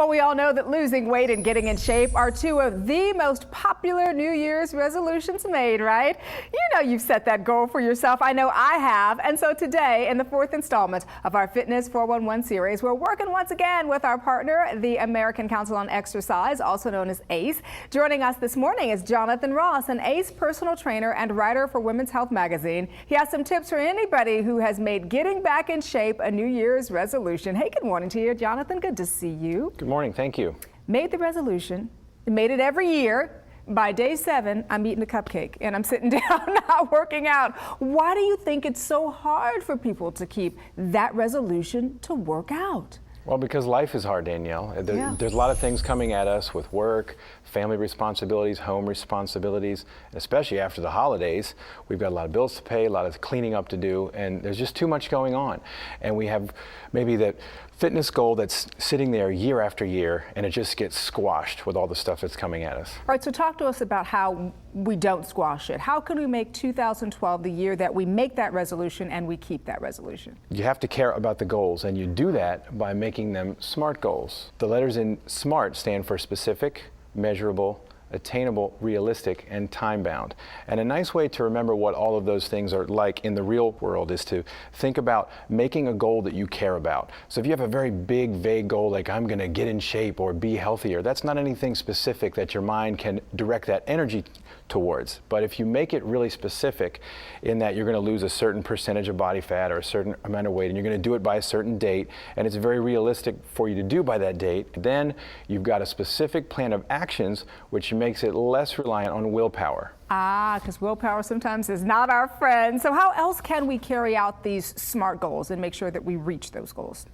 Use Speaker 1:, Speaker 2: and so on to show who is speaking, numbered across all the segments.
Speaker 1: Well, we all know that losing weight and getting in shape are two of the most popular New Year's resolutions made, right? You know you've set that goal for yourself. I know I have. And so today, in the fourth installment of our Fitness 411 series, we're working once again with our partner, the American Council on Exercise, also known as ACE. Joining us this morning is Jonathan Ross, an ACE personal trainer and writer for Women's Health magazine. He has some tips for anybody who has made getting back in shape a New Year's resolution. Hey, good morning to you, Jonathan. Good to see you.
Speaker 2: Good morning. Thank you.
Speaker 1: Made the resolution, made it every year. By day 7, I'm eating a cupcake and I'm sitting down not working out. Why do you think it's so hard for people to keep that resolution to work out?
Speaker 2: Well, because life is hard, Danielle. There's a lot of things coming at us with work, family responsibilities, home responsibilities, and especially after the holidays. We've got a lot of bills to pay, a lot of cleaning up to do, and there's just too much going on. And we have maybe that fitness goal that's sitting there year after year, and it just gets squashed with all the stuff that's coming at us.
Speaker 1: All right, so talk to us about how we don't squash it. How can we make 2012 the year that we make that resolution and we keep that resolution?
Speaker 2: You have to care about the goals, and you do that by making them SMART goals. The letters in SMART stand for specific, measurable, attainable, realistic, and time-bound. And a nice way to remember what all of those things are like in the real world is to think about making a goal that you care about. So if you have a very big, vague goal like I'm going to get in shape or be healthier, that's not anything specific that your mind can direct that energy towards. But if you make it really specific in that you're going to lose a certain percentage of body fat or a certain amount of weight, and you're going to do it by a certain date, and it's very realistic for you to do by that date, then you've got a specific plan of actions which makes it less reliant on willpower.
Speaker 1: Because willpower sometimes is not our friend. So how else can we carry out these SMART goals and make sure that we reach those goals?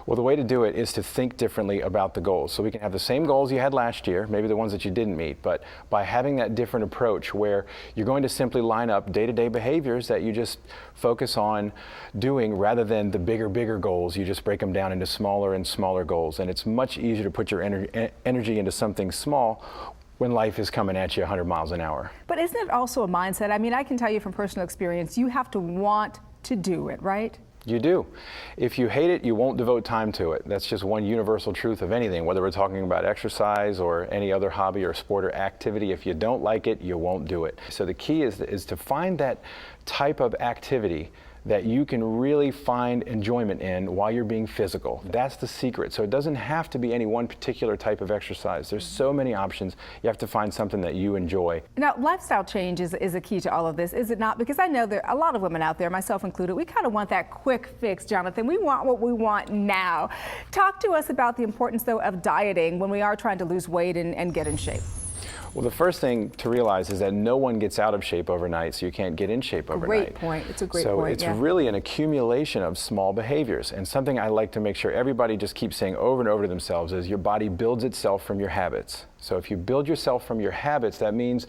Speaker 2: Well, the way to do it is to think differently about the goals. So we can have the same goals you had last year, maybe the ones that you didn't meet, but by having that different approach where you're going to simply line up day-to-day behaviors that you just focus on doing rather than the bigger goals, you just break them down into smaller and smaller goals. And it's much easier to put your energy into something small when life is coming at you 100 miles an hour.
Speaker 1: But isn't it also a mindset? I mean, I can tell you from personal experience, you have to want to do it, right?
Speaker 2: You do. If you hate it, you won't devote time to it. That's just one universal truth of anything, whether we're talking about exercise or any other hobby or sport or activity. If you don't like it, you won't do it. So the key is to find that type of activity that you can really find enjoyment in while you're being physical. That's the secret. So it doesn't have to be any one particular type of exercise. There's so many options. You have to find something that you enjoy.
Speaker 1: Now, lifestyle change is a key to all of this, is it not? Because I know there are a lot of women out there, myself included, we kind of want that quick fix, Jonathan. We want what we want now. Talk to us about the importance, though, of dieting when we are trying to lose weight and get in shape.
Speaker 2: Well, the first thing to realize is that no one gets out of shape overnight, so you can't get in shape overnight.
Speaker 1: Great point. It's a great point.
Speaker 2: So it's really an accumulation of small behaviors. And something I like to make sure everybody just keeps saying over and over to themselves is your body builds itself from your habits. So if you build yourself from your habits, that means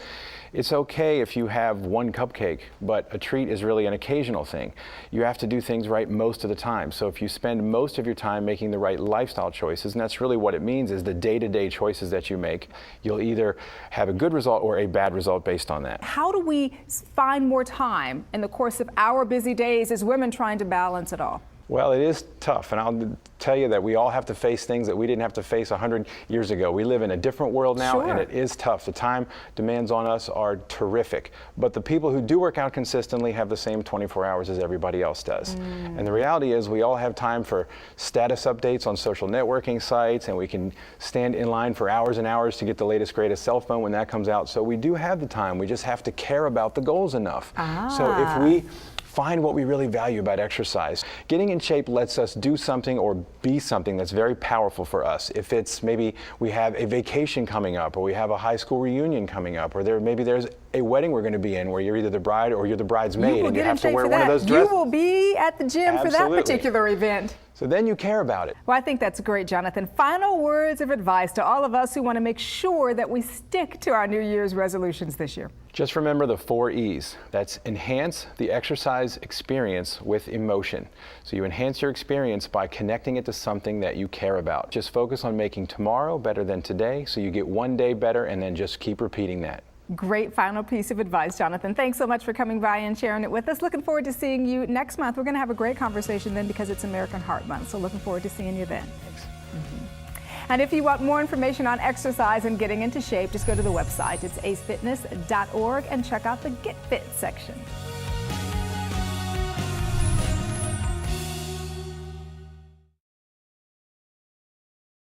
Speaker 2: it's okay if you have one cupcake, but a treat is really an occasional thing. You have to do things right most of the time. So if you spend most of your time making the right lifestyle choices, and that's really what it means, is the day-to-day choices that you make, you'll either have a good result or a bad result based on that.
Speaker 1: How do we find more time in the course of our busy days as women trying to balance it all?
Speaker 2: Well, it is tough, and I'll tell you that we all have to face things that we didn't have to face 100 years ago. We live in a different world now,
Speaker 1: Sure.
Speaker 2: And it is tough. The time demands on us are terrific, but the people who do work out consistently have the same 24 hours as everybody else does. And the reality is we all have time for status updates on social networking sites, and we can stand in line for hours and hours to get the latest, greatest cell phone when that comes out. So we do have the time. We just have to care about the goals enough. So if we find what we really value about exercise. Getting in shape lets us do something or be something that's very powerful for us. If it's maybe we have a vacation coming up, or we have a high school reunion coming up, or maybe there's a wedding we're going to be in where you're either the bride or you're the bridesmaid, and you have to wear one of those dresses.
Speaker 1: You will be at the gym for that particular event.
Speaker 2: So then you care about it.
Speaker 1: Well, I think that's great, Jonathan. Final words of advice to all of us who want to make sure that we stick to our New Year's resolutions this year.
Speaker 2: Just remember the 4 E's. That's enhance the exercise experience with emotion. So you enhance your experience by connecting it to something that you care about. Just focus on making tomorrow better than today, so you get one day better, and then just keep repeating that.
Speaker 1: Great final piece of advice, Jonathan. Thanks so much for coming by and sharing it with us. Looking forward to seeing you next month. We're going to have a great conversation then because it's American Heart Month. So looking forward to seeing you then.
Speaker 2: Thanks.
Speaker 1: And if you want more information on exercise and getting into shape, just go to the website. It's acefitness.org and check out the Get Fit section.